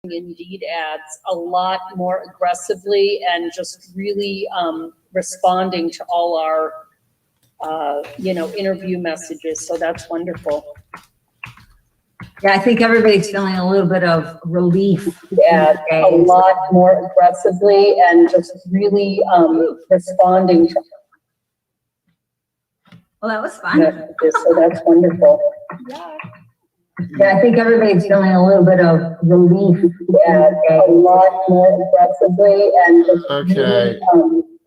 Indeed ads a lot more aggressively and just really responding to all our interview messages. So that's wonderful. Yeah, I think everybody's feeling a little bit of relief. Yeah, a lot more aggressively and just really responding to. Well, that was fun. So that's wonderful. Yeah, I think everybody's feeling a little bit of relief. Yeah, a lot more aggressively and just really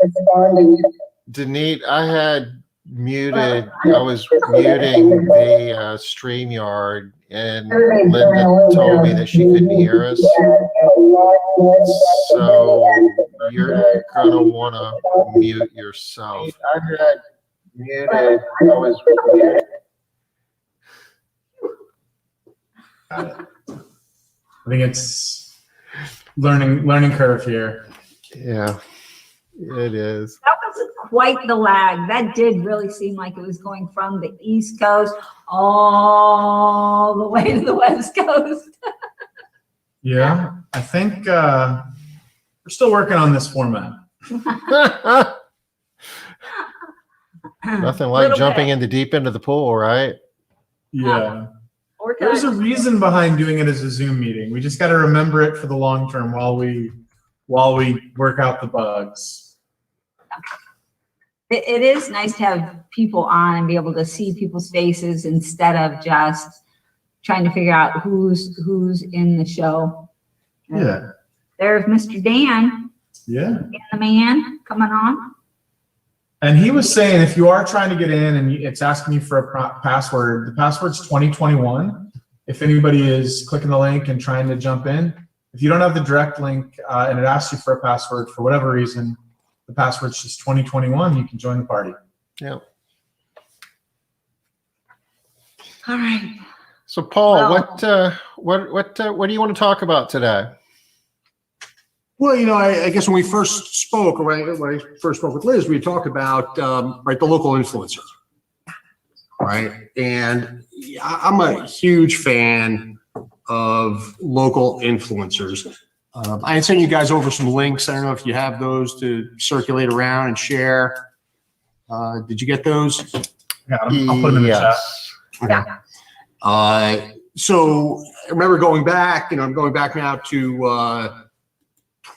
responding to. Denise, I had muted, I was muting the StreamYard, and Linda told me that she couldn't hear us. So you're gonna wanna mute yourself. I had muted, I was muted. I think it's learning curve here. Yeah, it is. That was quite the lag. That did really seem like it was going from the East Coast all the way to the West Coast. Yeah, I think we're still working on this format. Nothing like jumping in the deep end of the pool, right? Yeah. There's a reason behind doing it as a Zoom meeting. We just got to remember it for the long term while we work out the bugs. It is nice to have people on and be able to see people's faces instead of just trying to figure out who's in the show. Yeah. There's Mr. Dan. Yeah. The man coming on. And he was saying, if you are trying to get in and it's asking you for a password, the password's 2021. If anybody is clicking the link and trying to jump in, if you don't have the direct link and it asks you for a password for whatever reason, the password's just 2021. You can join the party. Yeah. All right. So Paul, Well, what do you want to talk about today? Well, I guess when we first spoke, when I first spoke with Liz, we talked about the local influencer, right? And I'm a huge fan of local influencers. I had sent you guys over some links. I don't know if you have those to circulate around and share. Did you get those? Yeah, I'll put them in the chat. Yeah. So I remember going back, I'm going back now to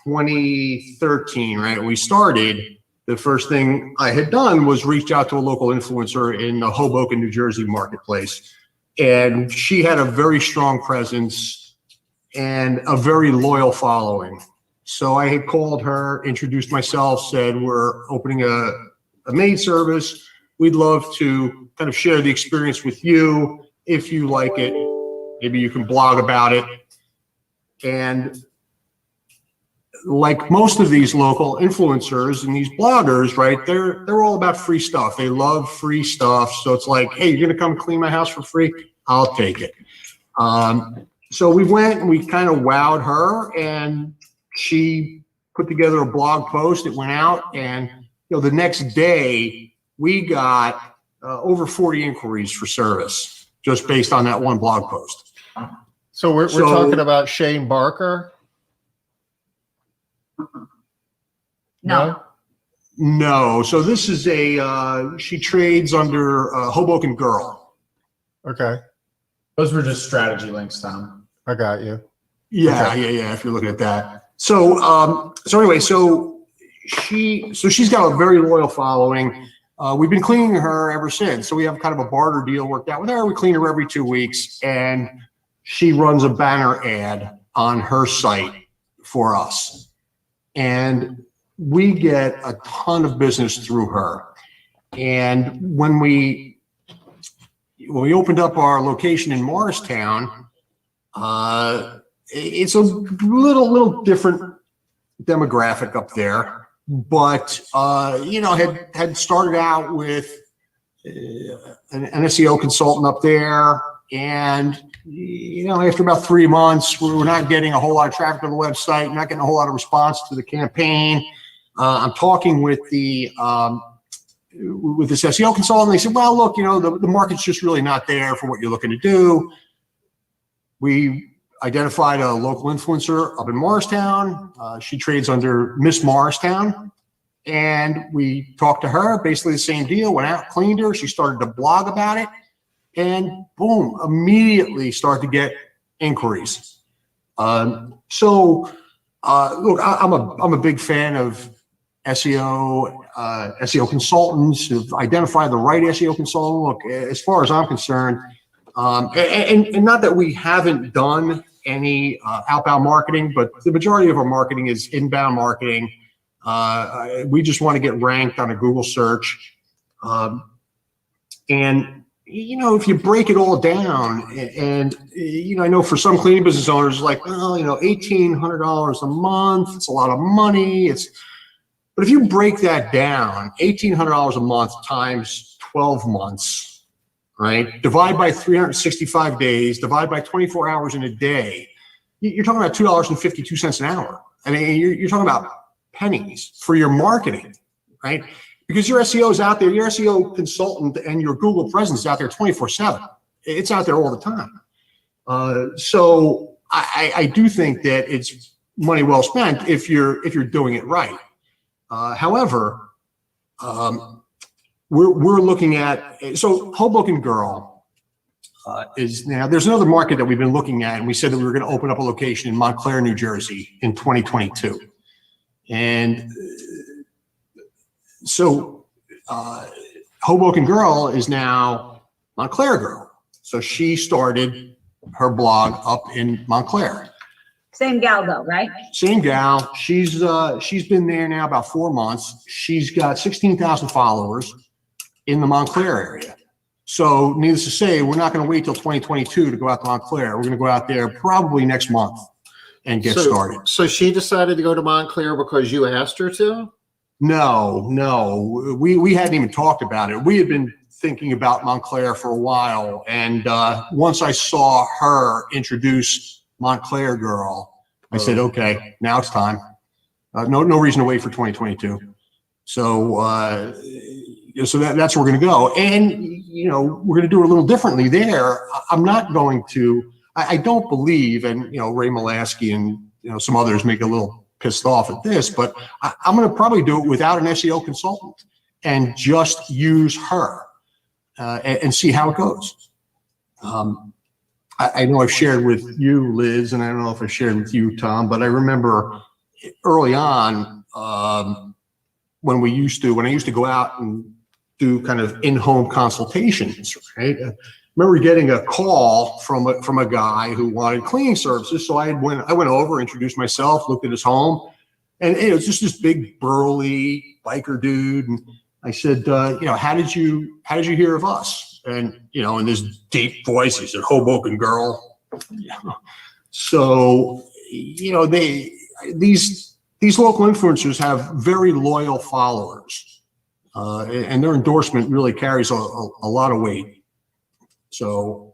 2013, right? When we started, the first thing I had done was reach out to a local influencer in the Hoboken, New Jersey marketplace. And she had a very strong presence and a very loyal following. So I had called her, introduced myself, said, we're opening a maid service. We'd love to kind of share the experience with you. If you like it, maybe you can blog about it. And like most of these local influencers and these bloggers, right, they're all about free stuff. They love free stuff. So it's like, hey, you're gonna come clean my house for free? I'll take it. So we went and we kind of wowed her, and she put together a blog post. It went out, and the next day we got over 40 inquiries for service just based on that one blog post. So we're talking about Shane Barker. No. No. So this is she trades under Hoboken Girl. Okay. Those were just strategy links, Tom. I got you. Yeah, Okay. yeah. If you're looking at that. So anyway, she's got a very loyal following. We've been cleaning her ever since. So we have kind of a barter deal worked out with her. We clean her every 2 weeks, and she runs a banner ad on her site for us. And we get a ton of business through her. And when we opened up our location in Morristown, it's a little different demographic up there, but had started out with an SEO consultant up there, and after about 3 months, we were not getting a whole lot of traffic to the website, not getting a whole lot of response to the campaign. I'm talking with this SEO consultant. They said, well, look, the market's just really not there for what you're looking to do. We identified a local influencer up in Morristown. She trades under Miss Morristown. And we talked to her, basically the same deal, went out, cleaned her. She started to blog about it. And boom, immediately started to get inquiries. Look, I'm a big fan of SEO consultants who've identified the right SEO consultant. Look, as far as I'm concerned, and not that we haven't done any outbound marketing, but the majority of our marketing is inbound marketing. We just want to get ranked on a Google search. And, you know, if you break it all down and, you know, I know for some cleaning business owners, like, well, you know, $1,800 a month, it's a lot of money. But if you break that down, $1,800 a month times 12 months, right? Divide by 365 days, divide by 24 hours in a day, you're talking about $2.52 an hour. I mean, you're talking about pennies for your marketing, right? Because your SEO is out there, your SEO consultant and your Google presence is out there 24/7. It's out there all the time. So I do think that it's money well spent if you're doing it right. However, we're looking at, so Hoboken Girl is now, there's another market that we've been looking at, and we said that we were going to open up a location in Montclair, New Jersey in 2022. And so Hoboken Girl is now Montclair Girl. So she started her blog up in Montclair. Same gal though, right? Same gal. She's been there now about 4 months. She's got 16,000 followers in the Montclair area. So needless to say, we're not going to wait till 2022 to go out to Montclair. We're going to go out there probably next month and get started. So she decided to go to Montclair because you asked her to? No, we hadn't even talked about it. We had been thinking about Montclair for a while. And once I saw her introduce Montclair Girl, I said, okay, now it's time. No reason to wait for 2022. So, so that's where we're going to go. And, you know, we're going to do it a little differently there. I'm not going to, I don't believe, and, you know, Ray Molaski and, you know, some others make a little pissed off at this, but I'm going to probably do it without an SEO consultant and just use her and see how it goes. I know I've shared with you, Liz, and I don't know if I shared with you, Tom, but I remember early on when I used to go out and do kind of in-home consultations, right? I remember getting a call from a guy who wanted cleaning services. So I went over, introduced myself, looked at his home, and it was just this big burly biker dude. And I said, you know, how did you hear of us? And, you know, in this deep voice, he said, Hoboken Girl. So, you know, these local influencers have very loyal followers, and their endorsement really carries a lot of weight. So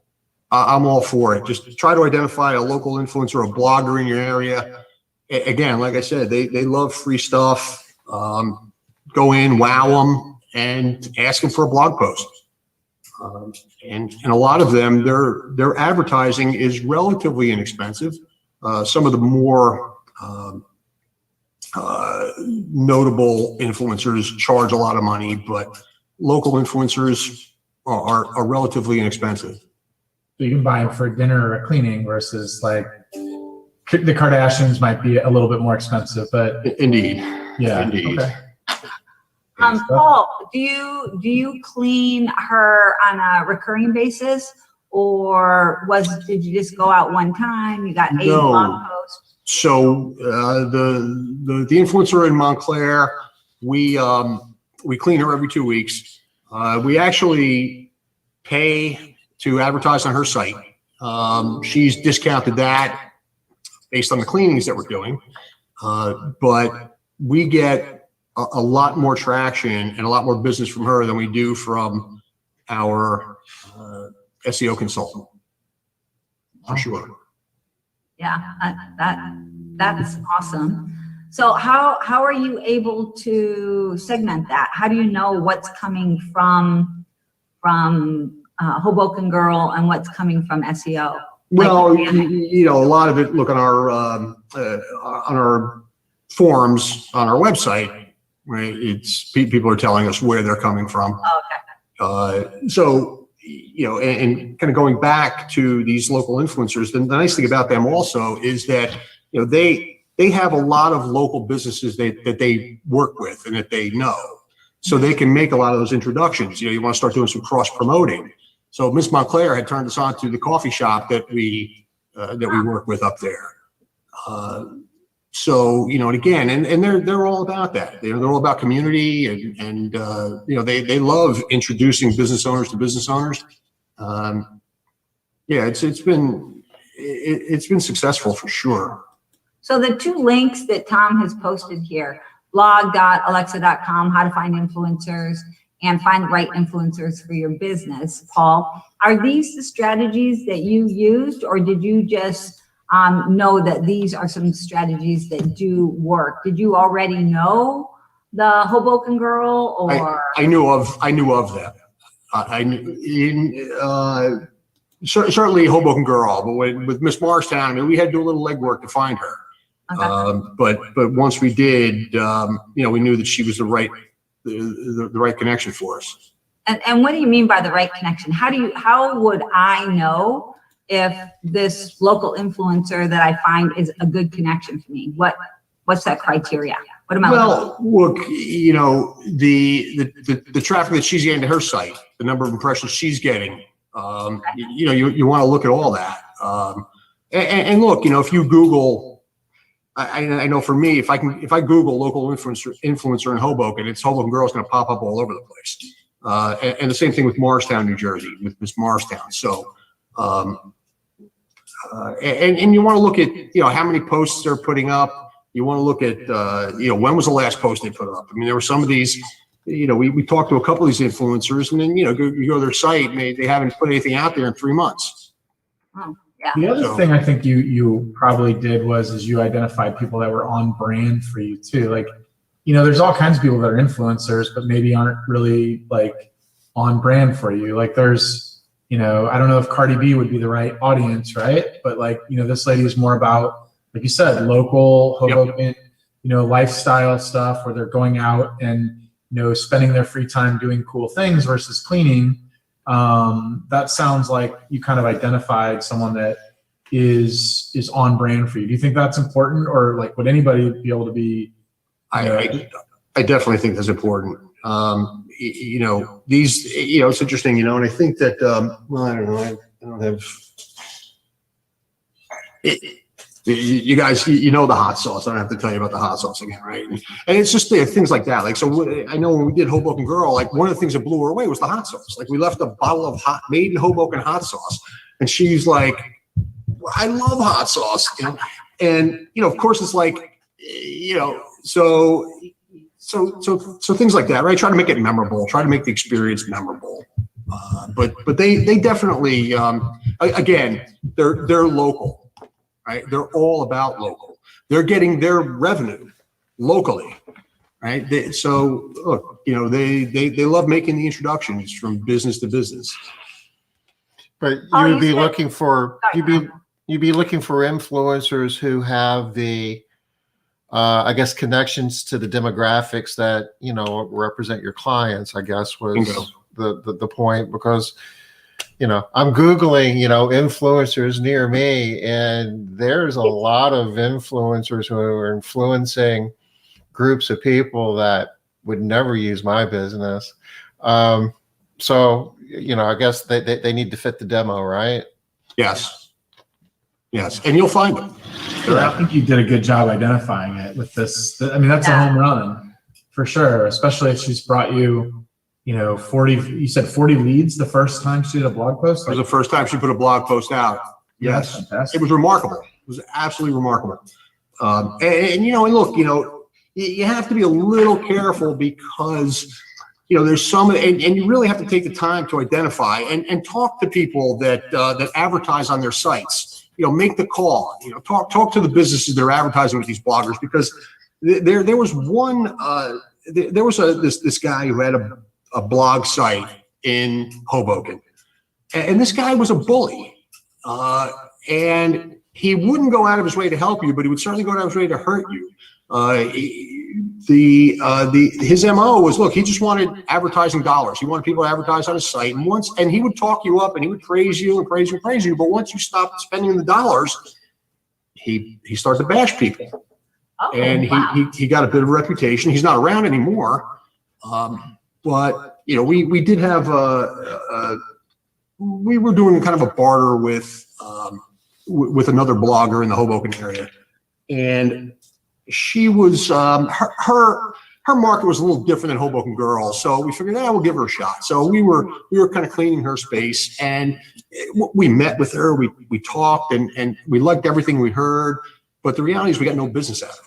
I'm all for it. Just try to identify a local influencer, a blogger in your area. Again, like I said, they love free stuff. Go in, wow them, and ask them for a blog post. And a lot of them, their advertising is relatively inexpensive. Some of the more notable influencers charge a lot of money, but local influencers are relatively inexpensive. So you can buy them for dinner or cleaning versus like the Kardashians might be a little bit more expensive, but Indeed. yeah. Indeed. Okay. Paul, do you clean her on a recurring basis, or did you just go out one time? You got 8 No. blog posts? So the influencer in Montclair, we clean her every 2 weeks. We actually pay to advertise on her site. She's discounted that based on the cleanings that we're doing, but we get a lot more traction and a lot more business from her than we do from our SEO consultant, for sure. Yeah, that's awesome. So how are you able to segment that? How do you know what's coming from Hoboken Girl and what's coming from SEO? Well, you know, a lot of it, look on our forums on our website, right? It's people are telling us where they're coming from. Oh, okay. So, you know, and kind of going back to these local influencers, the nice thing about them also is that, you know, they have a lot of local businesses that they work with and that they know. So they can make a lot of those introductions. You know, you want to start doing some cross promoting. So Miss Montclair had turned us on to the coffee shop that we work with up there. So, you know, and again, and they're all about that. They're all about community and you know, they love introducing business owners to business owners. Yeah, it's been successful for sure. So the two links that Tom has posted here, blog.alexa.com, how to find influencers, and find the right influencers for your business, Paul, are these the strategies that you used, or did you just know that these are some strategies that do work? Did you already know the Hoboken Girl, or? I knew of them. Certainly Hoboken Girl, but with Miss Marstown, I mean, we had to do a little legwork to find her. Okay. But once we did, you know, we knew that she was the right connection for us. And what do you mean by the right connection? How would I know if this local influencer that I find is a good connection for me? What's that criteria? What am I looking Well, look, you know, the traffic that she's getting to her site, the number of impressions she's getting, you know, you want to look at all that. And look, you know, if you Google, I know for me, if I Google local influencer in Hoboken, it's Hoboken Girl is going to pop up all over the place. And the same thing with Morristown, New Jersey, with Miss Morristown. So, and you want to look at, you know, how many posts they're putting up. You want to look at, you know, when was the last post they put up? I mean, there were some of these, you know, we talked to a couple of these influencers, and then, you know, you go to their site and they haven't put anything out there in 3 months. Oh, yeah. The other So- thing I think you probably did is you identified people that were on brand for you too. Like, you know, there's all kinds of people that are influencers, but maybe aren't really like on brand for you. Like there's, you know, I don't know if Cardi B would be the right audience, right? But like, you know, this lady is more about, like you said, local Hoboken, you know, lifestyle stuff where they're going out and, you know, spending their free time doing cool things versus cleaning. That sounds like you kind of identified someone that is on brand for you. Do you think that's important, or like would anybody be able to be? I definitely think that's important. You know, these, you know, it's interesting, you know, and I think that, well, I don't know, I don't have, you guys, you know, the hot sauce. I don't have to tell you about the hot sauce again, right? And it's just things like that. Like, so I know when we did Hoboken Girl, like one of the things that blew her away was the hot sauce. Like we left a bottle of made in Hoboken hot sauce, and she's like, I love hot sauce, you know? And, you know, of course it's like, you know, so things like that, right? Try to make it memorable, try to make the experience memorable. But they definitely, again, they're local. Right? They're all about local. They're getting their revenue locally, right? So look, you know, they love making the introductions from business to business. But Oh, you'd be you said- looking for, Sorry, you'd be looking for influencers who have the, I guess, connections to the demographics that, you know, represent your clients, I guess was the point, because, you know, I'm Googling, you know, influencers near me, and there's a lot of influencers who are influencing groups of people that would never use my business. So, you know, I guess they need to fit the demo, right? Yes. And you'll find them. Yeah, I think you did a good job identifying it with this. I mean, that's a home run for sure, especially if she's brought you, you know, 40, you said 40 leads the first time she did a blog post? It was the first time she put a blog post out. That's Yes. fantastic. It was remarkable. It was absolutely remarkable. And you know, and look, you know, you have to be a little careful because, you know, there's some, and you really have to take the time to identify and talk to people that advertise on their sites. You know, make the call. You know, talk to the businesses that are advertising with these bloggers, because there was one. There was this guy who had a blog site in Hoboken, and this guy was a bully. And he wouldn't go out of his way to help you, but he would certainly go out of his way to hurt you. His MO was, look, he just wanted advertising dollars. He wanted people to advertise on his site. And he would talk you up and he would praise you and praise you and praise you. But once you stopped spending the dollars, he started to bash people. Oh, And wow. he got a bit of a reputation. He's not around anymore. But, you know, we did have, we were doing kind of a barter with another blogger in the Hoboken area. And she was, her market was a little different than Hoboken Girls. So we figured, we'll give her a shot. So we were kind of cleaning her space, and we met with her, we talked, and we liked everything we heard. But the reality is we got no business out of her,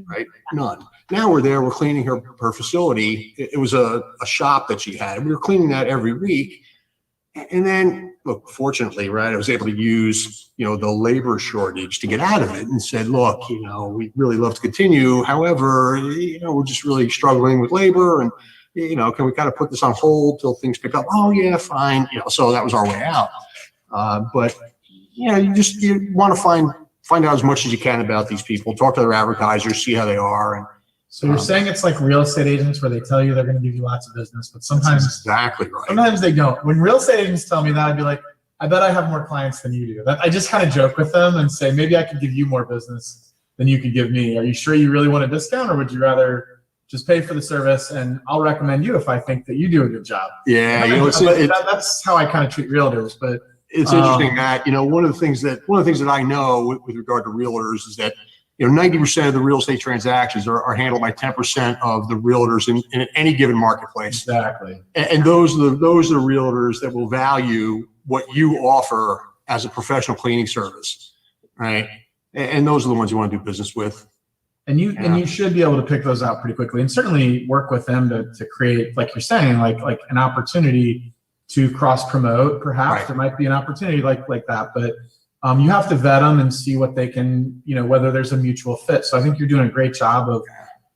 right? None. Now we're there, we're cleaning her facility. It was a shop that she had. We were cleaning that every week. And then, look, fortunately, right, I was able to use, you know, the labor shortage to get out of it, and said, look, you know, we'd really love to continue. However, you know, we're just really struggling with labor, and, you know, can we kind of put this on hold till things pick up? Oh, yeah, fine. You know, so that was our way out. But, you know, you want to find out as much as you can about these people, talk to their advertisers, see how they are. And So you're saying it's like real estate agents where they tell you they're going to give you lots of business, but sometimes exactly right. sometimes they don't. When real estate agents tell me that, I'd be like, I bet I have more clients than you do. I just kind of joke with them and say, maybe I could give you more business than you could give me. Are you sure you really want a discount, or would you rather just pay for the service and I'll recommend you if I think that you do a good job? Yeah, you know, That's how I kind of treat realtors. But it's interesting that, you know, one of the things that I know with regard to realtors is that, you know, 90% of the real estate transactions are handled by 10% of the realtors in any given marketplace. exactly. And those are the realtors that will value what you offer as a professional cleaning service, right? And those are the ones you want to do business with. And you should be able to pick those out pretty quickly, and certainly work with them to create, like you're saying, like an opportunity to cross promote. Perhaps Right. there might be an opportunity like that, but you have to vet them and see what they can, you know, whether there's a mutual fit. So I think you're doing a great job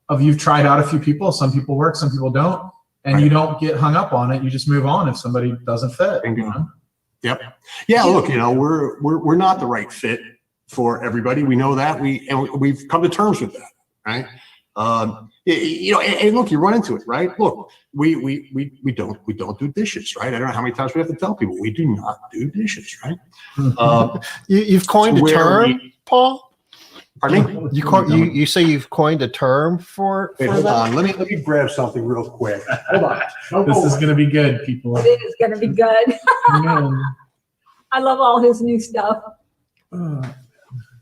of you've tried out a few people. Some people work, some people don't, and Right. you don't get hung up on it. You just move on if somebody doesn't fit. Bingo. You know? Yep. Yeah. Look, you know, we're not the right fit for everybody. We know that. We've come to terms with that, right? You know, and look, you run into it, right? Look, we don't do dishes, right? I don't know how many times we have to tell people we do not do dishes, right? You've coined a Where term, Paul? Pardon me? You say you've coined a term for Wait, hold that? on. Let me grab something real quick. Hold on. This is going to be good, people. It is going to be good. I love all his new stuff.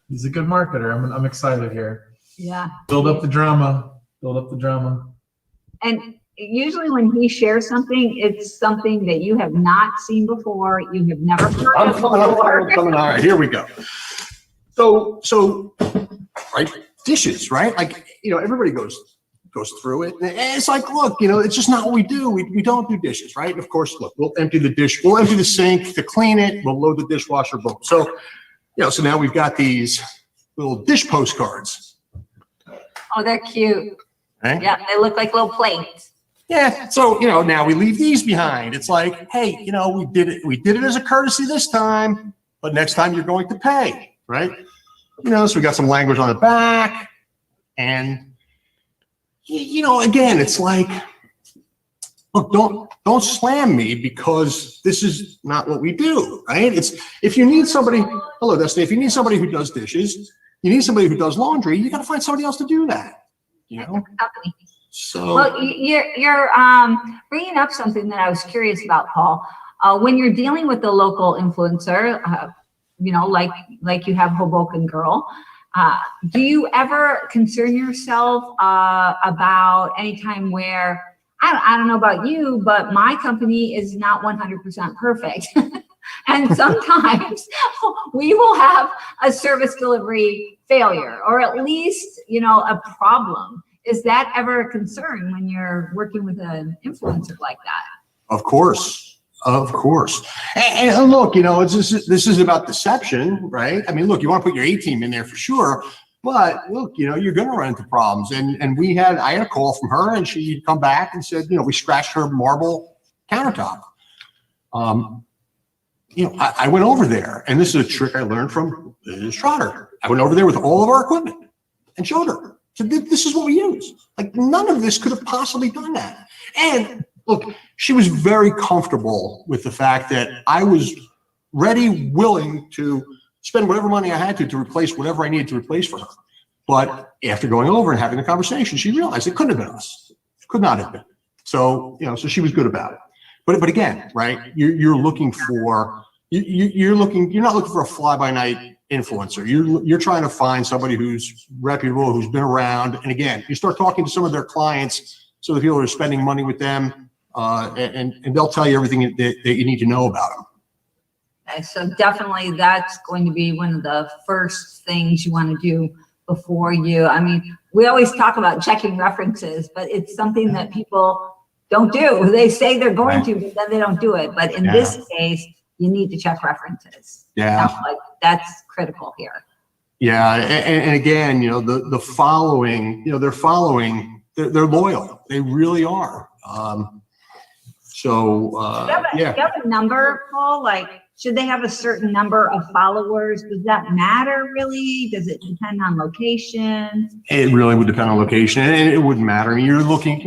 He's a good marketer. I'm excited here. Yeah. Build up the drama. Build up the drama. And usually when he shares something, it's something that you have not seen before, you have never heard I'm of coming. before. All right, here we go. So, right, dishes, right? Like, you know, everybody goes through it. And it's like, look, you know, it's just not what we do. We don't do dishes, right? And of course, look, we'll empty the sink to clean it. We'll load the dishwasher, boom. So, you know, so now we've got these little dish postcards. Oh, they're cute. Right? Yeah, they look like little plates. Yeah. So, you know, now we leave these behind. It's like, hey, you know, we did it as a courtesy this time, but next time you're going to pay, right? You know, so we got some language on the back, and you know, again, it's like, look, don't slam me because this is not what we do, right? It's, if you need somebody, hello, Destiny, if you need somebody who does dishes, you need somebody who does laundry, you got to find somebody else to do that, you know? Company. So, Well, you're bringing up something that I was curious about, Paul. When you're dealing with a local influencer, you know, like you have Hoboken Girl, do you ever concern yourself about any time where, I don't know about you, but my company is not 100% perfect. And sometimes we will have a service delivery failure, or at least, you know, a problem. Is that ever a concern when you're working with an influencer like that? of course. And look, you know, this is about deception, right? I mean, look, you want to put your A team in there for sure, but look, you know, you're going to run into problems. And I had a call from her, and she'd come back and said, you know, we scratched her marble countertop. I went over there, and this is a trick I learned from Liz Trotter. I went over there with all of our equipment and showed her. So this is what we use. Like, none of this could have possibly done that. And look, she was very comfortable with the fact that I was ready, willing to spend whatever money I had to replace whatever I needed to replace for her. But after going over and having the conversation, she realized it couldn't have been us. It could not have been. So, so she was good about it. But again, right, you're looking for, you're not looking for a fly-by-night influencer. You're trying to find somebody who's reputable, who's been around. And again, you start talking to some of their clients, so the people who are spending money with them, and they'll tell you everything that you need to know about them. Okay, so definitely that's going to be one of the first things you want to do before you, I mean, we always talk about checking references, but it's something that people don't do. They say they're going to, but then they don't do it. But in this case, you need to check references. Yeah. Sounds like that's critical here. Yeah. And again, the following, they're loyal. They really are. Do you have a number, Paul? Like, should they have a certain number of followers? Does that matter really? Does it depend on location? It really would depend on location, and it wouldn't matter. I mean, you're looking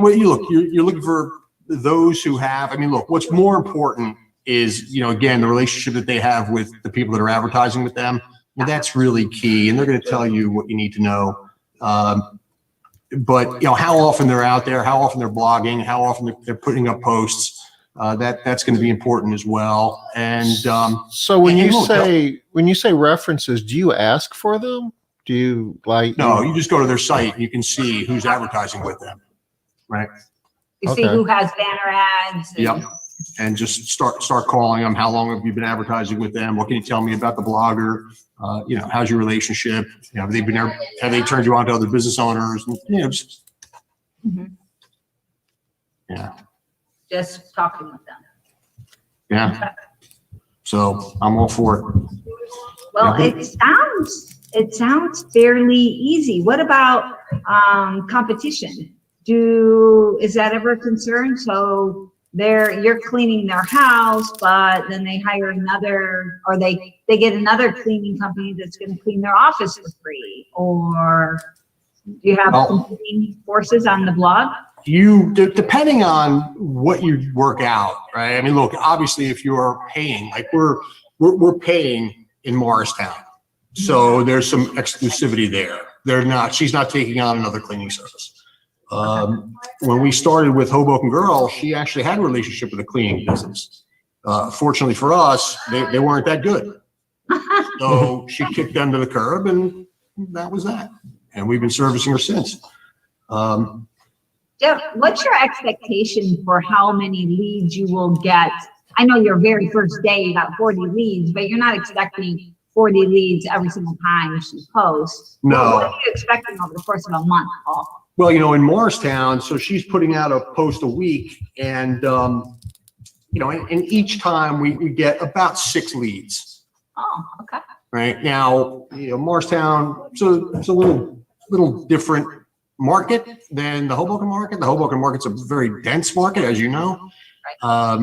for those who have, I mean, look, what's more important is, again, the relationship that they have with the people that are advertising with them. And that's really key. And they're going to tell you what you need to know. But how often they're out there, how often they're blogging, how often they're putting up posts, that's going to be important as well. And so when you say references, do you ask for them? Do you No, you just go to their site and you can see who's advertising with them, right? You see who has banner ads. Yep. And just start calling them. How long have you been advertising with them? What can you tell me about the blogger? How's your relationship? Have they been there? Have they turned you on to other business owners? Just, Just talking with them. Yeah. So I'm all for it. Well, it sounds fairly easy. What about competition? Is that ever a concern? So you're cleaning their house, but then they hire another, or they get another cleaning company that's going to clean their office for free. Or do you have competing forces on the blog? Depending on what you work out, right? I mean, look, obviously if you're paying, like we're paying in Morristown. So there's some exclusivity there. She's not taking on another cleaning service. When we started with Hoboken Girl, she actually had a relationship with a cleaning business. Fortunately for us, they weren't that good. So she kicked them to the curb, and that was that. And we've been servicing her since. Jeff, what's your expectation for how many leads you will get? I know your very first day you got 40 leads, but you're not expecting 40 leads every single time she posts. No. What are you expecting over the course of a month, Paul? Well, in Morristown, so she's putting out a post a week, and and each time we get about 6 leads. Oh, okay. Right now, Morristown, so it's a little different market than the Hoboken market. The Hoboken market's a very dense market, as you know. Right.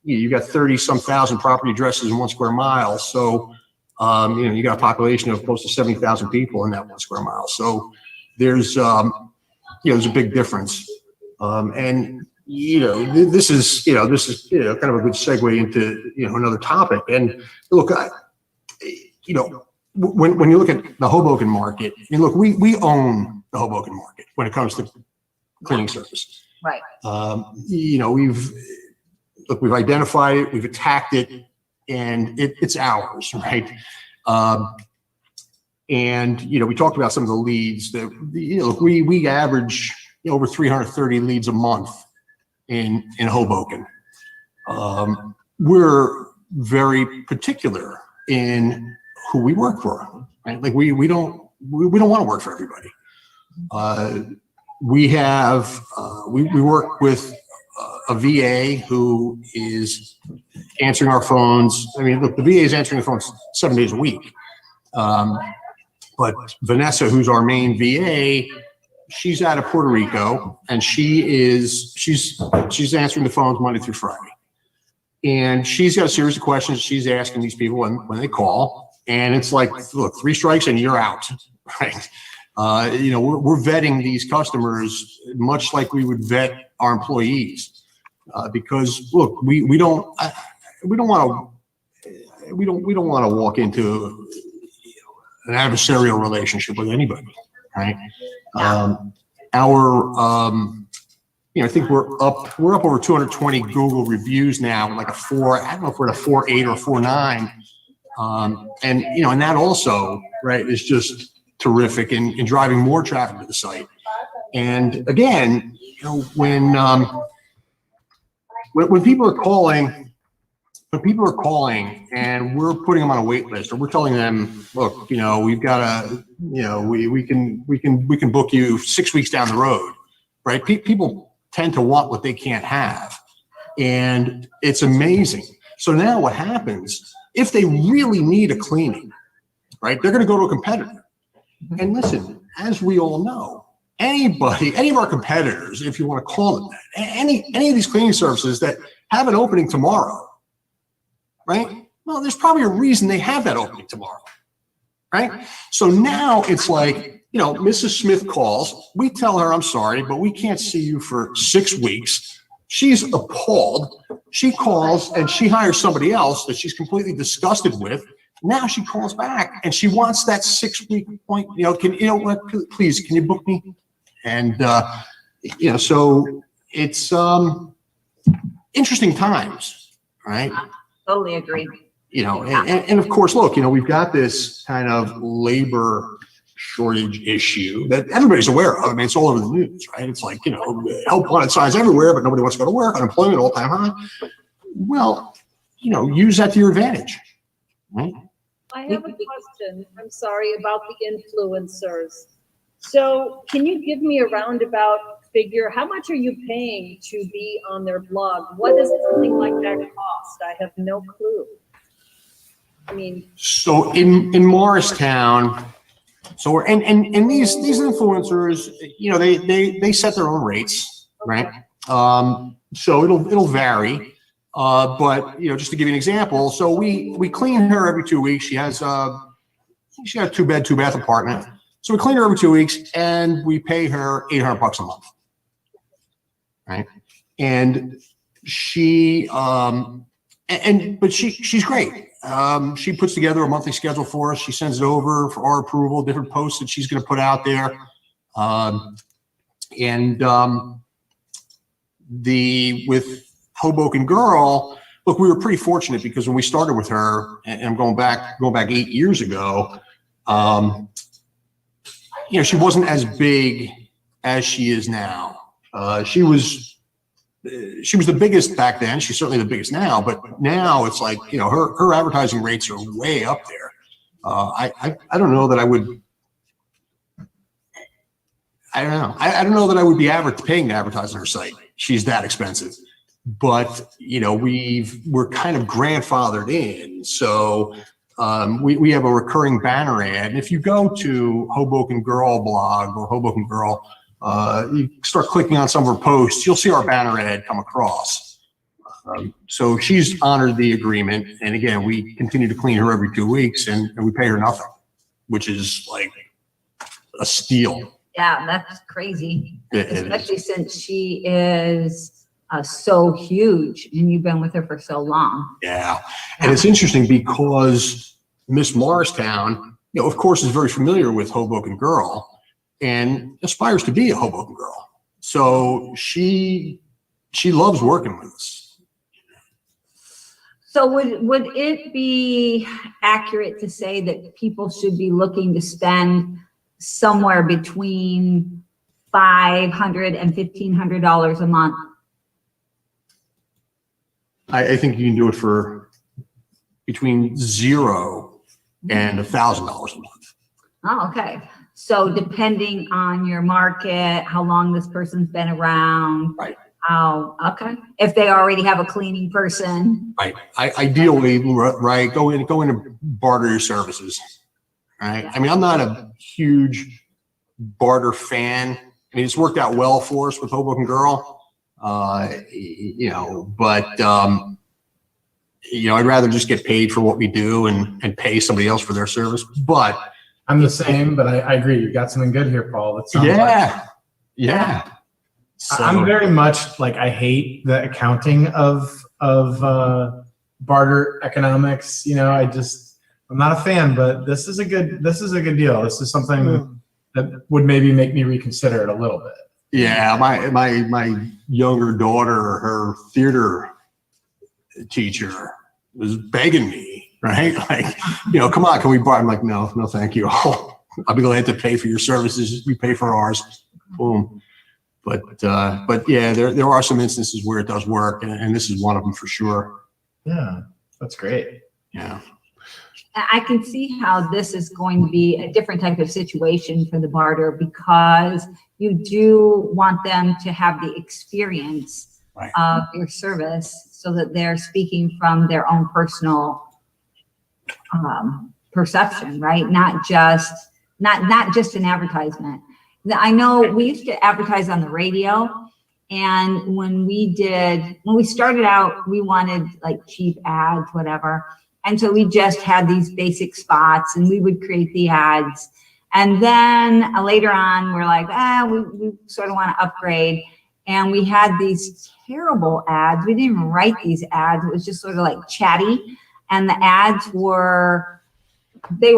You got 30-some thousand property addresses in 1 square mile, so you got a population of close to 70,000 people in that 1 square mile. So there's there's a big difference. And this is kind of a good segue into another topic. And look, when you look at the Hoboken market, I mean, look, we own the Hoboken market when it comes to cleaning service. Right. We've identified it, we've attacked it, and it's ours, right? And we talked about some of the leads that we average over 330 leads a month in Hoboken. We're very particular in who we work for, right? Like we don't want to work for everybody. We work with a VA who is answering our phones. I mean, look, the VA is answering the phones 7 days a week. But Vanessa, who's our main VA, she's out of Puerto Rico, and she's answering the phones Monday through Friday. And she's got a series of questions she's asking these people when they call. And it's like, look, 3 strikes and you're out, right? We're vetting these customers much like we would vet our employees, because look, we don't want to walk into an adversarial relationship with anybody, right? I think we're up over 220 Google reviews now, like a 4. I don't know if we're at a 4.8 or 4.9. And that also, right, is just terrific in driving more traffic to the site. And again, when people are calling, and we're putting them on a wait list, or we're telling them, look, we've got we can book you 6 weeks down the road, right? People tend to want what they can't have, and it's amazing. So now what happens if they really need a cleaning, right? They're going to go to a competitor. And listen, as we all know, any of our competitors, if you want to call them that, any of these cleaning services that have an opening tomorrow, right? Well, there's probably a reason they have that opening tomorrow, right? So now it's like, Mrs. Smith calls, we tell her, I'm sorry, but we can't see you for 6 weeks. She's appalled. She calls and she hires somebody else that she's completely disgusted with. Now she calls back and she wants that 6-week point. Please, can you book me? And, so it's interesting times, right? Totally agree. And of course, look, we've got this kind of labor shortage issue that everybody's aware of. I mean, it's all over the news, right? It's like, help wanted signs everywhere, but nobody wants to go to work, unemployment all-time high. Well, use that to your advantage, right? I have a question, I'm sorry, about the influencers. So can you give me a roundabout figure? How much are you paying to be on their blog? What does something like that cost? I have no clue. I mean. So in Morristown, and these influencers, they set their own rates, right? So it'll vary. But just to give you an example, so we clean her every 2 weeks. She has a 2-bed, 2-bath apartment. So we clean her every 2 weeks and we pay her $800 a month. Right. And she's great. She puts together a monthly schedule for us. She sends it over for our approval, different posts that she's going to put out there. With Hoboken Girl, look, we were pretty fortunate because when we started with her, and I'm going back 8 years ago, she wasn't as big as she is now. She was the biggest back then. She's certainly the biggest now, but now it's like, her advertising rates are way up there. I don't know that I would. I don't know. I don't know that I would be paying to advertise on her site. She's that expensive. But we're kind of grandfathered in, so we have a recurring banner ad. And if you go to Hoboken Girl blog or Hoboken Girl, you start clicking on some of her posts, you'll see our banner ad come across. So she's honored the agreement, and again, we continue to clean her every 2 weeks, and we pay her nothing, which is like a steal. Yeah, that's crazy, Especially since she is so huge and you've been with her for so long. Yeah. And it's interesting because Miss Morristown, of course, is very familiar with Hoboken Girl and aspires to be a Hoboken Girl. So she loves working with us. So would it be accurate to say that people should be looking to spend somewhere between $500 and $1,500 a month? I think you can do it for between $0 and $1,000 a month. Oh, okay. So depending on your market, how long this person's been around. Right. Oh, okay. If they already have a cleaning person. Right. Ideally, right, go into barter your services. Right. I mean, I'm not a huge barter fan. I mean, it's worked out well for us with Hoboken Girl. But I'd rather just get paid for what we do and pay somebody else for their service. But I'm the same, but I agree. You got something good here, Paul. That sounds like yeah. So, I'm very much like, I hate the accounting of barter economics. I'm not a fan, but this is a good deal. This is something that would maybe make me reconsider it a little bit. yeah, my younger daughter, her theater teacher was begging me, right? Like, come on, can we buy? I'm like, no, thank you. I'll be glad to pay for your services. You pay for ours. Boom. But yeah, there are some instances where it does work, and this is one of them for sure. Yeah, that's great. Yeah. I can see how this is going to be a different type of situation for the barter, because you do want them to have the experience Right. of your service, so that they're speaking from their own personal perception, right? Not just an advertisement. I know we used to advertise on the radio, and when we started out, we wanted like cheap ads, whatever. And so we just had these basic spots, and we would create the ads. And then later on, we're like, we sort of want to upgrade. And we had these terrible ads. We didn't even write these ads. It was just sort of like chatty. And the ads were the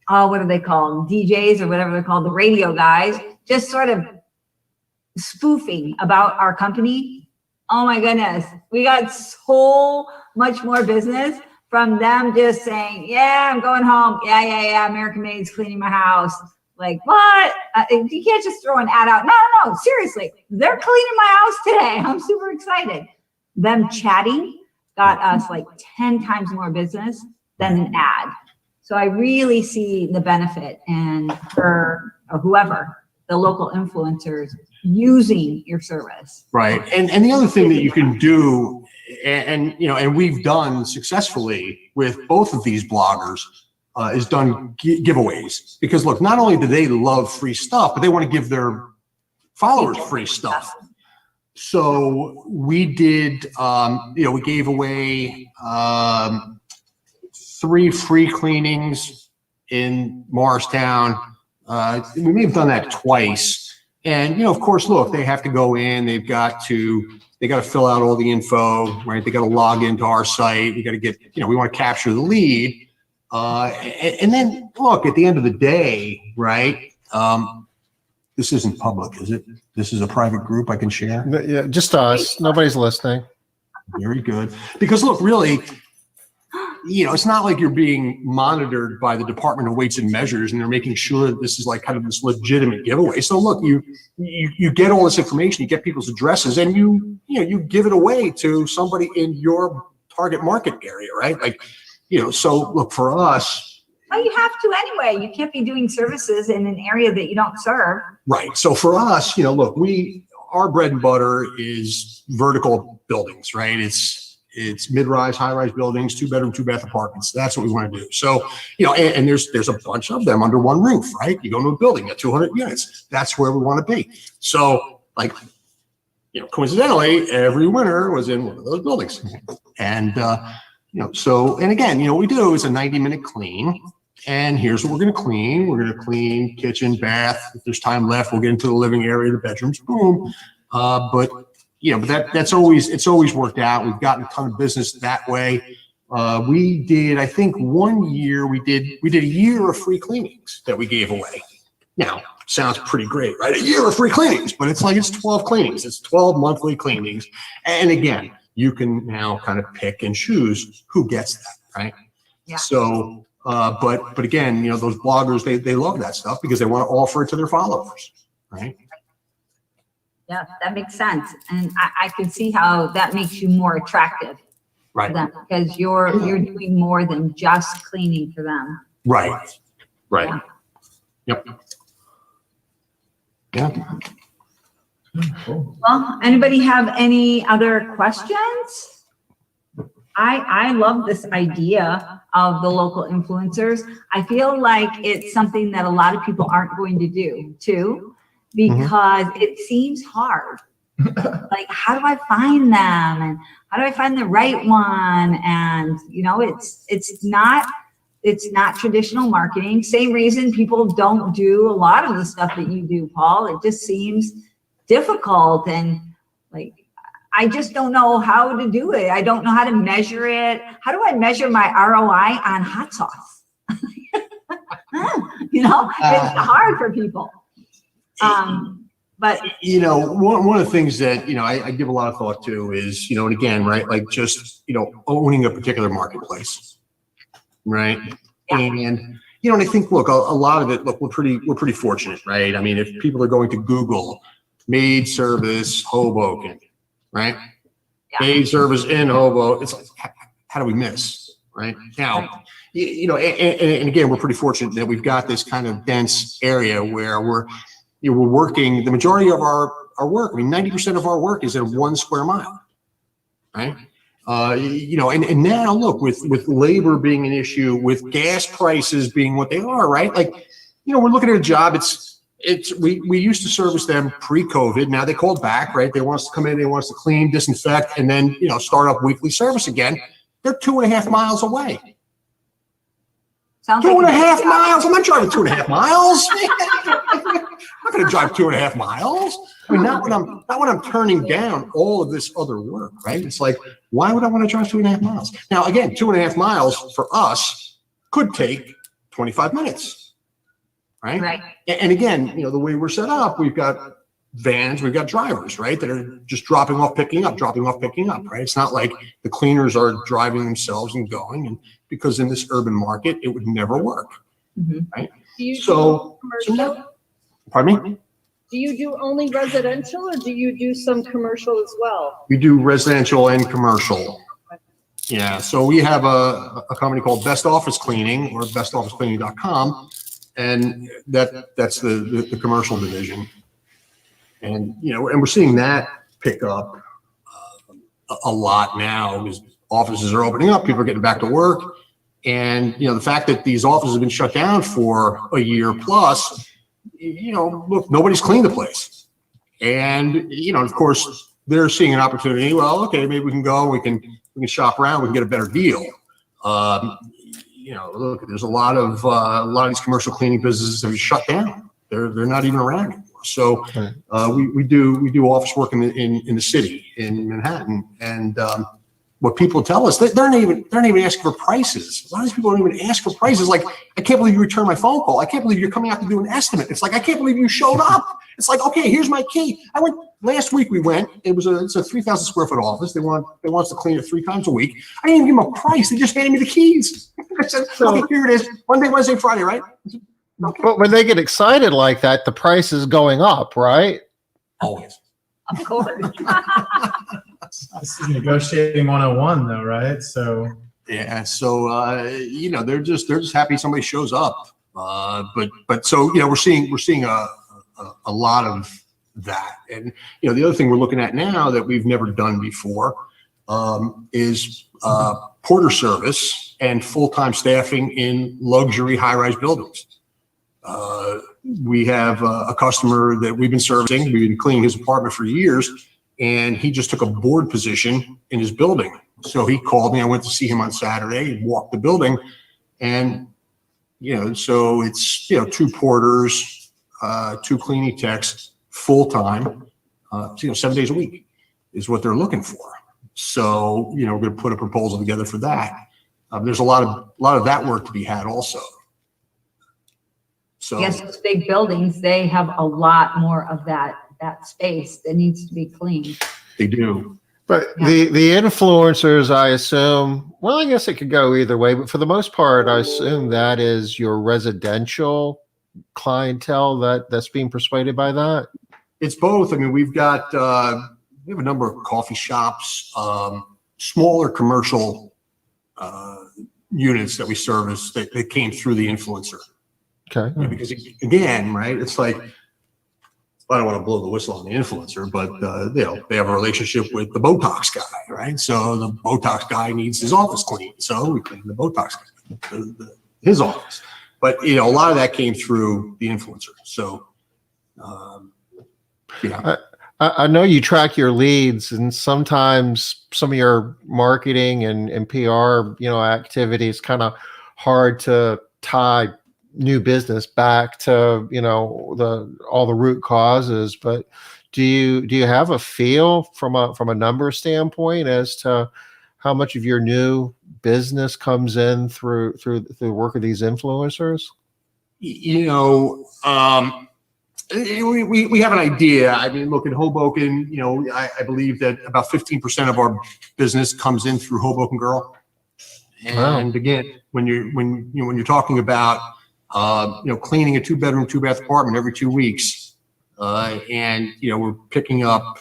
what are they called? DJs or whatever they're called, the radio guys, just sort of spoofing about our company. Oh my goodness. We got so much more business from them just saying, yeah, I'm going home. Yeah. American Maid's cleaning my house. Like, what? You can't just throw an ad out. No, seriously. They're cleaning my house today. I'm super excited. Them chatting got us like 10 times more business than an ad. So I really see the benefit in her or whoever, the local influencers, using your service. Right. And the other thing that you can do, and we've done successfully with both of these bloggers, is done giveaways. Because look, not only do they love free stuff, but they want to give their followers free stuff. So we did, we gave away 3 free cleanings in Morristown. We may have done that twice. And, of course, look, they have to go in, they got to fill out all the info, right? They got to log into our site. We got to get, we want to capture the lead. And then look, at the end of the day, right? This isn't public, is it? This is a private group I can share. Yeah, just us. Nobody's listening. Very good. Because look, really, it's not like you're being monitored by the Department of Weights and Measures, and they're making sure that this is like kind of this legitimate giveaway. So look, you get all this information, you get people's addresses, and you give it away to somebody in your target market area, right? Like, so look, for us. Well, you have to anyway. You can't be doing services in an area that you don't serve. Right. So for us, look, our bread and butter is vertical buildings, right? It's mid-rise, high-rise buildings, 2-bedroom, 2-bath apartments. That's what we want to do. So, and there's a bunch of them under one roof, right? You go to a building at 200 units. That's where we want to be. So, like, coincidentally, every winter was in one of those buildings. And, and again, what we do is a 90-minute clean. And here's what we're going to clean. We're going to clean kitchen, bath. If there's time left, we'll get into the living area, the bedrooms, boom. But it's always worked out. We've gotten a ton of business that way. We did, I think 1 year, we did a year of free cleanings that we gave away. Now, sounds pretty great, right? A year of free cleanings, but it's 12 cleanings. It's 12 monthly cleanings. And again, you can now kind of pick and choose who gets that, right? Yeah. So, but again, those bloggers, they love that stuff because they want to offer it to their followers, right? Yeah, that makes sense. And I can see how that makes you more attractive Right. to them, because you're doing more than just cleaning for them. Right. Right. Yeah. Yep. Yeah. Cool. Well, anybody have any other questions? I love this idea of the local influencers. I feel like it's something that a lot of people aren't going to do too, because it seems hard. Like, how do I find them? And how do I find the right one? And, you know, it's not traditional marketing. Same reason people don't do a lot of the stuff that you do, Paul. It just seems difficult. And like, I just don't know how to do it. I don't know how to measure it. How do I measure my ROI on hot sauce? You know, it's hard for people. But You know, one of the things that, you know, I give a lot of thought to is, you know, and again, right, like just, you know, owning a particular marketplace, right? Yeah. And, you know, and I think, look, a lot of it, look, we're pretty fortunate, right? I mean, if people are going to Google maid service Hoboken, right? Yeah. Maid service in Hoboken, it's like, how do we miss, right? Now, you know, and again, we're pretty fortunate that we've got this kind of dense area where we're working, the majority of our work, I mean, 90% of our work is in 1 square mile, right? You know, and now look, with labor being an issue, with gas prices being what they are, right? Like, you know, we're looking at a job, we used to service them pre-COVID. Now they called back, right? They want us to come in, they want us to clean, disinfect, and then, you know, start up weekly service again. They're 2.5 miles away. sounds 2.5 miles? I'm not driving 2.5 miles. I'm not going to drive 2.5 miles. I mean, not when I'm turning down all of this other work, right? It's like, why would I want to drive 2.5 miles? Now, again, 2.5 miles for us could take 25 minutes, right? Right. And again, you know, the way we're set up, we've got vans, we've got drivers, right? That are just dropping off, picking up, right? It's not like the cleaners are driving themselves and going. And because in this urban market, it would never work, Mhm. right? Do you So, do commercial? Pardon me? Do you do only residential or do you do some commercial as well? We do residential and commercial. Yeah, so we have a company called Best Office Cleaning, or bestofficecleaning.com, and that's the commercial division. And, you know, and we're seeing that pick up a lot now because offices are opening up, people are getting back to work. And, you know, the fact that these offices have been shut down for a year plus, you know, look, nobody's cleaned the place. And, you know, of course, they're seeing an opportunity. Well, okay, maybe we can go, we can shop around, we can get a better deal. You know, look, there's a lot of these commercial cleaning businesses that have shut down. They're not even around anymore. So we do office work in the city in Manhattan, and what people tell us, they're not even asking for prices. A lot of these people don't even ask for prices. Like, I can't believe you returned my phone call. I can't believe you're coming out to do an estimate. It's like, I can't believe you showed up. It's like, okay, here's my key. I went last week. We went. It's a 3,000 square foot office. They want us to clean it 3 times a week. I didn't even give them a price. They just handed me the keys. I said, okay, here it is. Monday, Wednesday, Friday, right? Okay. But when they get excited like that, the price is going up, right? Always. Of course. This is negotiating 101 though, right? So Yeah. So you know, they're just happy somebody shows up. But so, you know, we're seeing a lot of that. And, you know, the other thing we're looking at now that we've never done before is porter service and full-time staffing in luxury high-rise buildings. We have a customer that we've been servicing. We've been cleaning his apartment for years, and he just took a board position in his building. So he called me. I went to see him on Saturday and walked the building. And, you know, so it's, you know, 2 porters, 2 cleaning techs, full-time, you know, 7 days a week is what they're looking for. So, you know, we're going to put a proposal together for that. There's a lot of that work to be had also. So Yes, those big buildings, they have a lot more of that space that needs to be cleaned. they do. But Yeah. the influencers, I assume, well, I guess it could go either way, but for the most part, I assume that is your residential clientele that's being persuaded by that. It's both. I mean, we have a number of coffee shops, smaller commercial units that we service that came through the influencer. Okay. Yeah, because again, right, it's like, I don't want to blow the whistle on the influencer, but you know, they have a relationship with the Botox guy, right? So the Botox guy needs his office cleaned, so we clean the Botox guy, his office. But you know, a lot of that came through the influencer. So yeah. I know you track your leads, and sometimes some of your marketing and PR, activities kind of hard to tie new business back to, all the root causes. But do you have a feel from a number standpoint as to how much of your new business comes in through the work of these influencers? We have an idea. I mean, look, in Hoboken, I believe that about 15% of our business comes in through Hoboken Girl. And again, when you're talking about cleaning a 2-bedroom, 2-bath apartment every 2 weeks, and we're picking up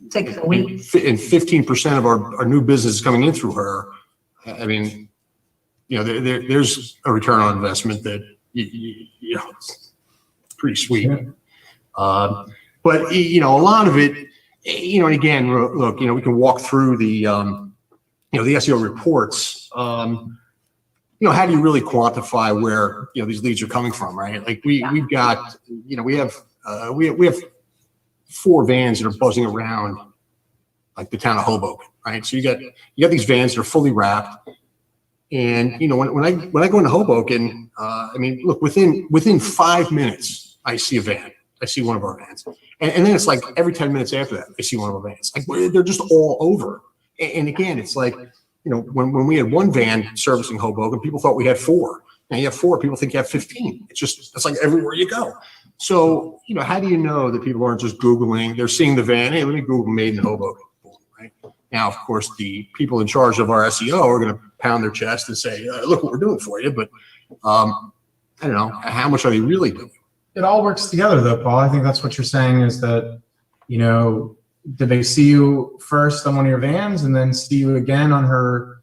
6 a week. and 15% of our new business is coming in through her. I mean, there's a return on investment that it's pretty sweet. But a lot of it, and again, look, we can walk through the the SEO reports. How do you really quantify where these leads are coming from, right? Like we've got we have 4 vans that are buzzing around like the town of Hoboken, right? So you got these vans that are fully wrapped. And when I go into Hoboken, I mean, look, within 5 minutes, I see a van. I see one of our vans, and then it's like every 10 minutes after that, I see one of our vans. Like they're just all over. And again, it's like when we had 1 van servicing Hoboken, people thought we had 4. Now you have 4, people think you have 15. It's like everywhere you go. So how do you know that people aren't just Googling? They're seeing the van. Hey, let me Google made in Hoboken. Right? Now, of course, the people in charge of our SEO are going to pound their chest and say, look what we're doing for you. But I don't know, how much are they really doing? It all works together though, Paul. I think that's what you're saying is that, did they see you first on one of your vans and then see you again on her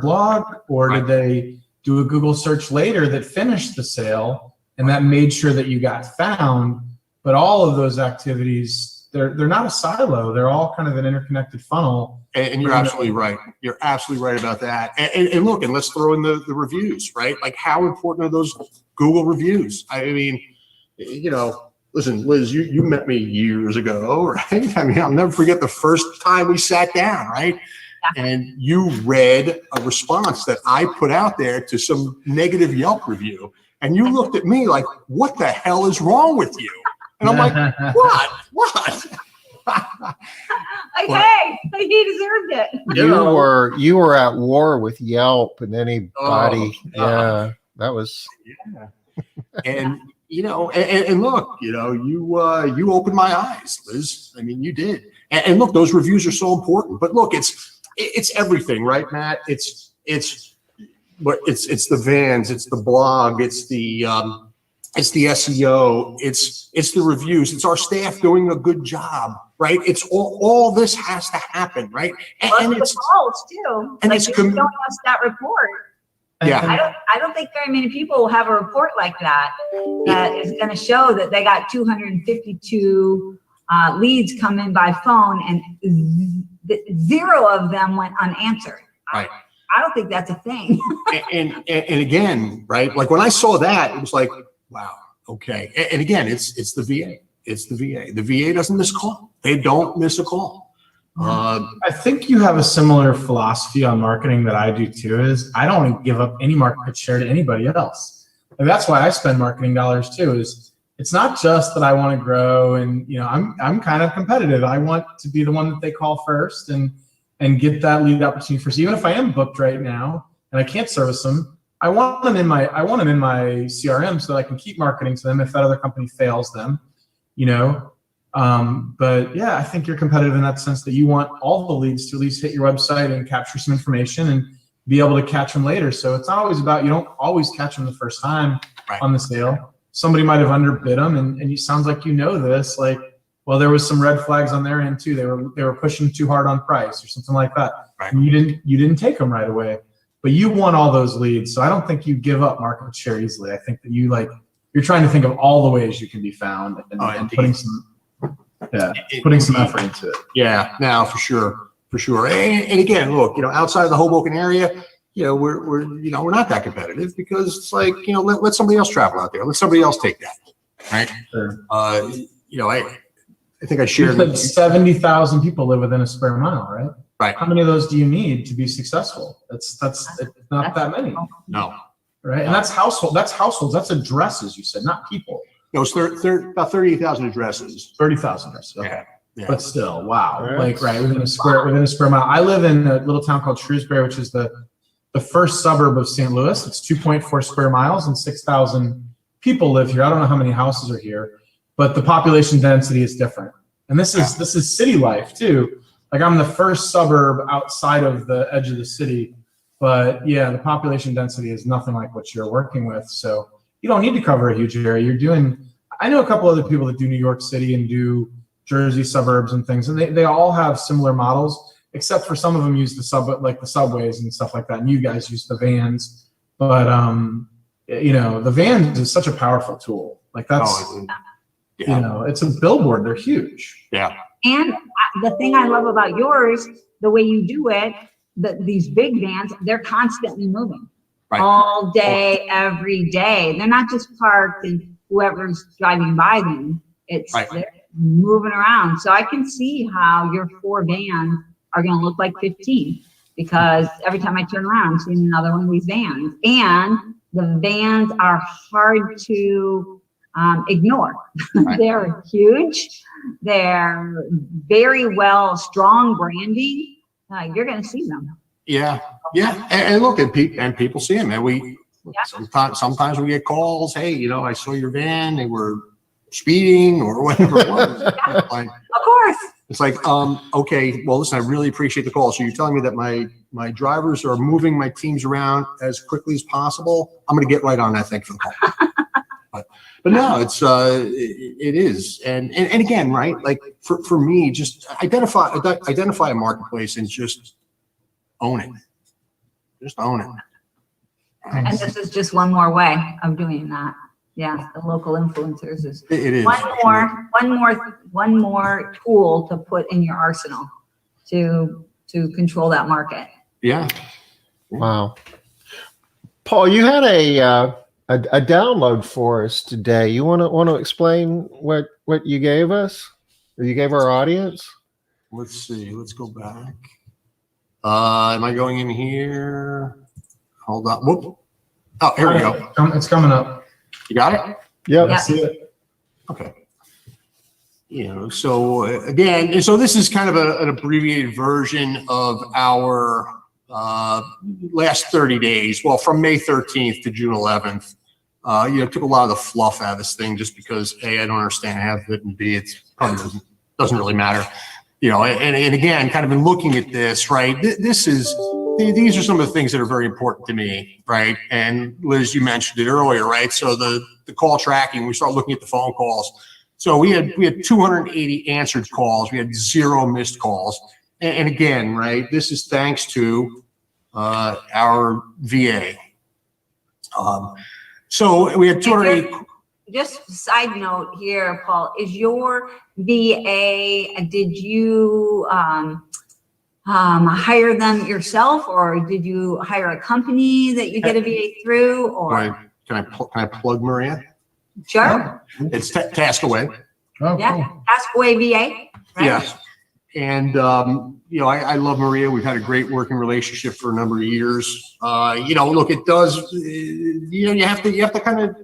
blog? Or did they do a Google search later that finished the sale and that made sure that you got found? But all of those activities, they're not a silo. They're all kind of an interconnected funnel. And you're absolutely right. You're absolutely right about that. And look, and let's throw in the reviews, right? Like how important are those Google reviews? I mean, listen, Liz, you met me years ago, right? I mean, I'll never forget the first time we sat down, right? And you read a response that I put out there to some negative Yelp review. And you looked at me like, what the hell is wrong with you? And I'm like, what? Like, hey, he deserved it. You were at war with Yelp and anybody. That was. Yeah. And and look, you opened my eyes, Liz. I mean, you did. And look, those reviews are so important. But look, it's everything, right, Matt? It's the vans, it's the blog, it's the SEO, it's the reviews, it's our staff doing a good job, right? It's all this has to happen, right? And it's calls too. And like it's showing us that report. Yeah. I don't think very many people will have a report like that is going to show that they got 252 leads come in by phone and 0 of them went unanswered. Right. I don't think that's a thing. and again, right? Like when I saw that, it was like, wow, okay. And again, it's the VA. It's the VA. The VA doesn't miss a call. They don't miss a call. I think you have a similar philosophy on marketing that I do too, is I don't want to give up any market share to anybody else. And that's why I spend marketing dollars too, is it's not just that I want to grow and, I'm kind of competitive. I want to be the one that they call first and get that lead opportunity first. Even if I am booked right now and I can't service them, I want them in my CRM so that I can keep marketing to them if that other company fails them, But yeah, I think you're competitive in that sense that you want all the leads to at least hit your website and capture some information and be able to catch them later. So it's not always about, you don't always catch them the first time on the sale. Somebody might have underbid them and it sounds like this, like, well, there was some red flags on their end too. They were pushing too hard on price or something like that. Right. And you didn't take them right away, but you want all those leads. So I don't think you give up market share easily. I think that you're trying to think of all the ways you can be found and putting some effort into it. Yeah, now for sure. And again, look, outside of the Hoboken area, we're not that competitive because it's like, let somebody else travel out there. Let somebody else take that. right? Sure. You know, I think I You shared. said 70,000 people live within a square mile, right? Right. How many of those do you need to be successful? It's not that many, No, right? And that's households, that's addresses, you said, not people. no, it's about 38,000 addresses. 30,000 addresses, okay. Yeah. Yeah. But still, wow, Right. like, right, within a square mile. I live in a little town called Shrewsbury, which is the first suburb of St. Louis. It's 2.4 square miles and 6,000 people live here. I don't know how many houses are here, but the population density is different. And this is city life too. Like, I'm the first suburb outside of the edge of the city, but yeah, the population density is nothing like what you're working with. So you don't need to cover a huge area. I know a couple other people that do New York City and do Jersey suburbs and things, and they all have similar models, except for some of them use the subways and stuff like that. And you guys use the vans, but you know, the vans is such a powerful tool. Like, that's, Yeah. you know, it's a billboard. They're huge. Yeah. And the thing I love about yours, the way you do it, these big vans, they're constantly moving. Right. All day, every day. They're not just parked and whoever's driving by them. It's Right. they're moving around. So I can see how your 4 vans are going to look like 15, because every time I turn around, I'm seeing another one of these vans. And the vans are hard to ignore. Right. They're huge. They're very strong branding. You're going to see them. Yeah. Yeah. And look, and people see them, and sometimes we get calls. Hey, you know, I saw your van. They were speeding or whatever it was. Like, Of course. it's like, okay, well, listen, I really appreciate the call. So you're telling me that my drivers are moving my teams around as quickly as possible. I'm going to get right on that. Thank you for the call. But no, it is. And again, right? Like, for me, just identify a marketplace and just own it. Just own it. And this is just one more way of doing that. Yeah, the local influencers is It is. one more tool to put in your arsenal to control that market. Yeah. Wow. Paul, you had a download for us today. You want to explain what you gave us, or you gave our audience? Let's see. Let's go back. Am I going in here? Hold on. Whoop. Oh, here we go. It's coming up. You got it? Yep. Yeah. See it? Okay. You know, so again, so this is kind of an abbreviated version of our last 30 days. Well, from May 13th to June 11th. You know, took a lot of the fluff out of this thing just because A, I don't understand half of it, and B, it probably doesn't really matter. You know, and again, kind of in looking at this, right, these are some of the things that are very important to me, right? And Liz, you mentioned it earlier, right? So the call tracking, we start looking at the phone calls. So we had 280 answered calls. We had 0 missed calls. And again, right, this is thanks to our VA. So we had 280. Just a side note here, Paul, is your VA, did you hire them yourself, or did you hire a company that you get a VA through, or? Can I plug Maria? Sure. It's Taskaway. Oh, Yeah, cool. Taskaway VA, right? Yes. And, you know, I love Maria. We've had a great working relationship for a number of years. You know, look, it does, you know, you have to kind of,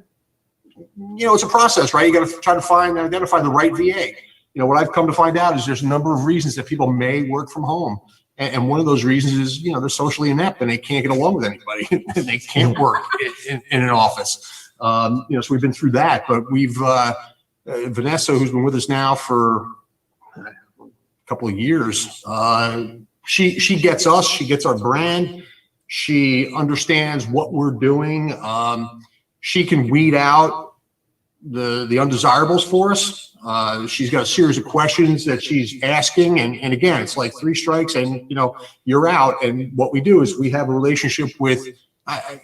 you know, it's a process, right? You got to try to identify the right VA. You know, what I've come to find out is there's a number of reasons that people may work from home. And one of those reasons is, you know, they're socially inept and they can't get along with anybody and they can't work in an office. You know, so we've been through that, but we've, Vanessa, who's been with us now for a couple of years, she gets us, she gets our brand. She understands what we're doing. She can weed out the undesirables for us. She's got a series of questions that she's asking. And again, it's like 3 strikes and, you know, you're out. And what we do is we have a relationship with, I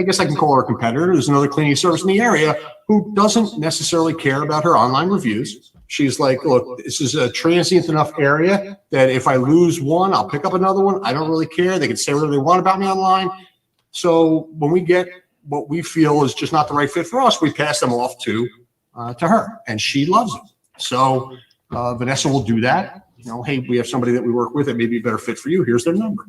guess I can call her a competitor. There's another cleaning service in the area who doesn't necessarily care about her online reviews. She's like, look, this is a transient enough area that if I lose one, I'll pick up another one. I don't really care. They can say whatever they want about me online. So when we get what we feel is just not the right fit for us, we pass them off to her, and she loves it. So Vanessa will do that. You know, hey, we have somebody that we work with that may be a better fit for you. Here's their number.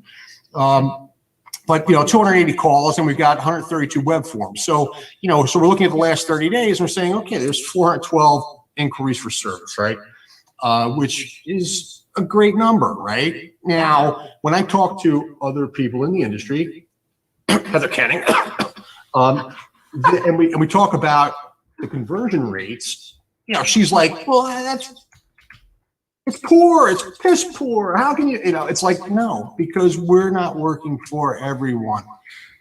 But, 280 calls, and we've got 132 web forms. So, so we're looking at the last 30 days, and we're saying, okay, there's 412 inquiries for service, right? Which is a great number, right? Now, when I talk to other people in the industry, Heather Canning, and we talk about the conversion rates, she's like, well, it's poor. It's piss poor. How can you, it's like, no, because we're not working for everyone.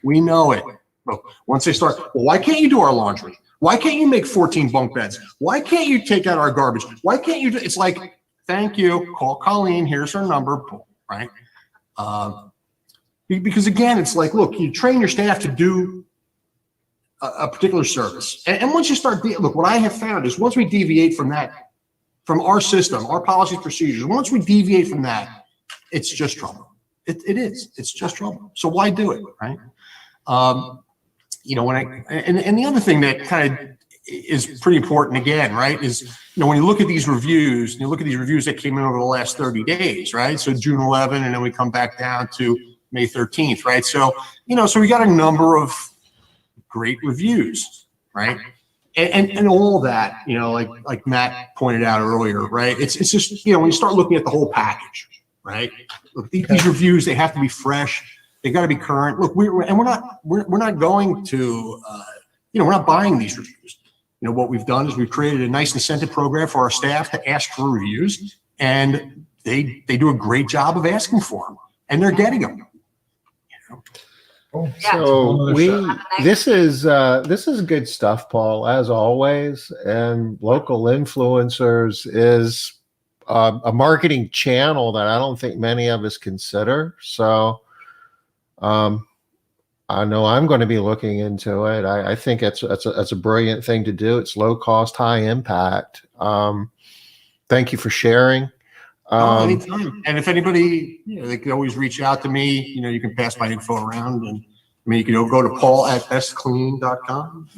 We know it. But once they start, well, why can't you do our laundry? Why can't you make 14 bunk beds? Why can't you take out our garbage? Why can't you do, it's like, thank you. Call Colleen. Here's her number. Right. Because again, it's like, look, you train your staff to do a particular service. And once you start, look, what I have found is once we deviate from that, from our system, our policies, procedures, once we deviate from that, it's just trouble. It is. It's just trouble. So why do it, right? And the other thing that kind of is pretty important again, right, is, when you look at these reviews, that came in over the last 30 days, right? So June 11, and then we come back down to May 13th, right? So, so we got a number of great reviews, right? And all that, like Matt pointed out earlier, right? It's just, when you start looking at the whole package, right? Look, these reviews, they have to be fresh. They got to be current. Look, we're not going to, we're not buying these reviews. What we've done is we've created a nice incentive program for our staff to ask for reviews, and they do a great job of asking for them, and they're getting them. So this is good stuff, Paul, as always. And local influencers is a marketing channel that I don't think many of us consider. So I know I'm going to be looking into it. I think it's a brilliant thing to do. It's low cost, high impact. Thank you for sharing. Anytime. And if anybody, they can always reach out to me. You can pass my info around, and you can go to paul@bestclean.com,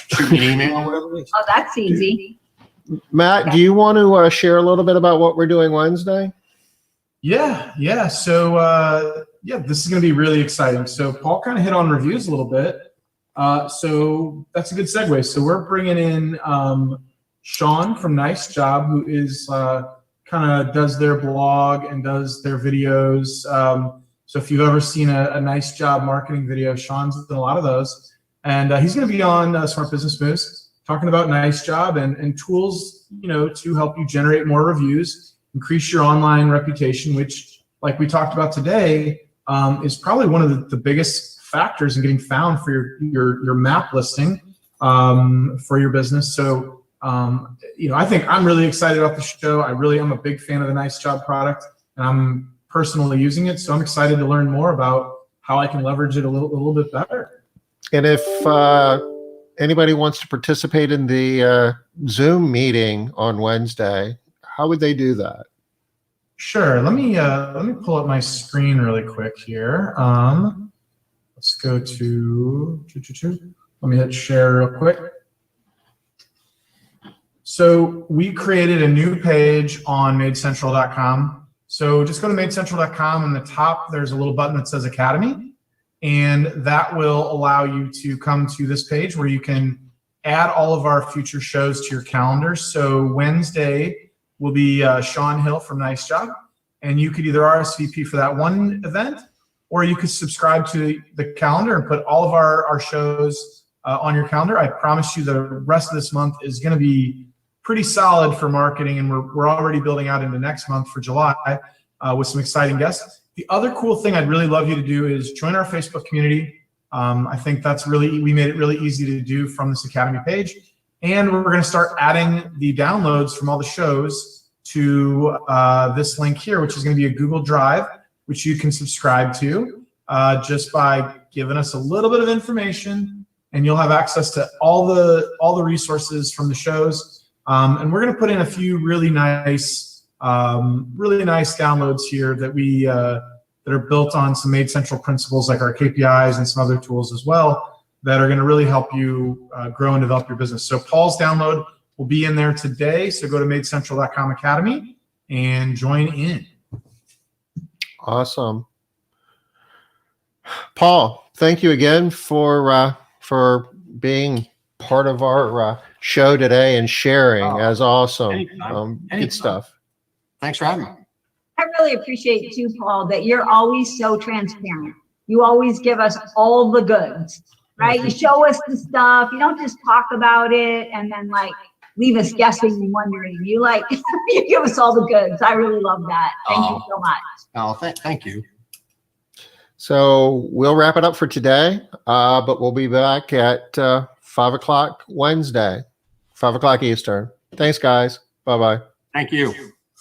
shoot me an email, whatever it is. Oh, that's easy. Matt, do you want to share a little bit about what we're doing Wednesday? Yeah. So, this is going to be really exciting. So Paul kind of hit on reviews a little bit. So that's a good segue. So we're bringing in Sean from Nice Job, who is kind of does their blog and does their videos. So if you've ever seen a Nice Job marketing video, Sean's done a lot of those. And he's going to be on Smart Business Moves talking about Nice Job and tools, to help you generate more reviews, increase your online reputation, which, like we talked about today, is probably one of the biggest factors in getting found for your map listing for your business. So, I think I'm really excited about the show. I really am a big fan of the Nice Job product, and I'm personally using it. So I'm excited to learn more about how I can leverage it a little bit better. And if anybody wants to participate in the Zoom meeting on Wednesday, how would they do that? Sure. Let me pull up my screen really quick here. Let's go to, let me hit share real quick. So we created a new page on madecentral.com. So just go to madecentral.com. In the top, there's a little button that says Academy, and that will allow you to come to this page where you can add all of our future shows to your calendar. So Wednesday will be Sean Hill from Nice Job, and you could either RSVP for that one event, or you could subscribe to the calendar and put all of our shows on your calendar. I promise you the rest of this month is going to be pretty solid for marketing, and we're already building out into next month for July with some exciting guests. The other cool thing I'd really love you to do is join our Facebook community. I think we made it really easy to do from this Academy page, and we're going to start adding the downloads from all the shows to this link here, which is going to be a Google Drive, which you can subscribe to just by giving us a little bit of information, and you'll have access to all the resources from the shows. And we're going to put in a few really nice downloads here that that are built on some Made Central principles, like our KPIs and some other tools as well, that are going to really help you grow and develop your business. So Paul's download will be in there today. So go to madecentral.com Academy and join in. Awesome. Paul, thank you again for being part of our show today and sharing as awesome. Anytime. Good Anytime. stuff. Thanks for having me. I really appreciate too, Paul, that you're always so transparent. You always give us all the goods, right? You show us the stuff. You don't just talk about it and then like leave us guessing and wondering. You like, you give us all the goods. I really love that. Thank you so much. Oh, thank you. So we'll wrap it up for today, but we'll be back at 5 o'clock Wednesday, 5 o'clock Eastern. Thanks, guys. Bye-bye. Thank you.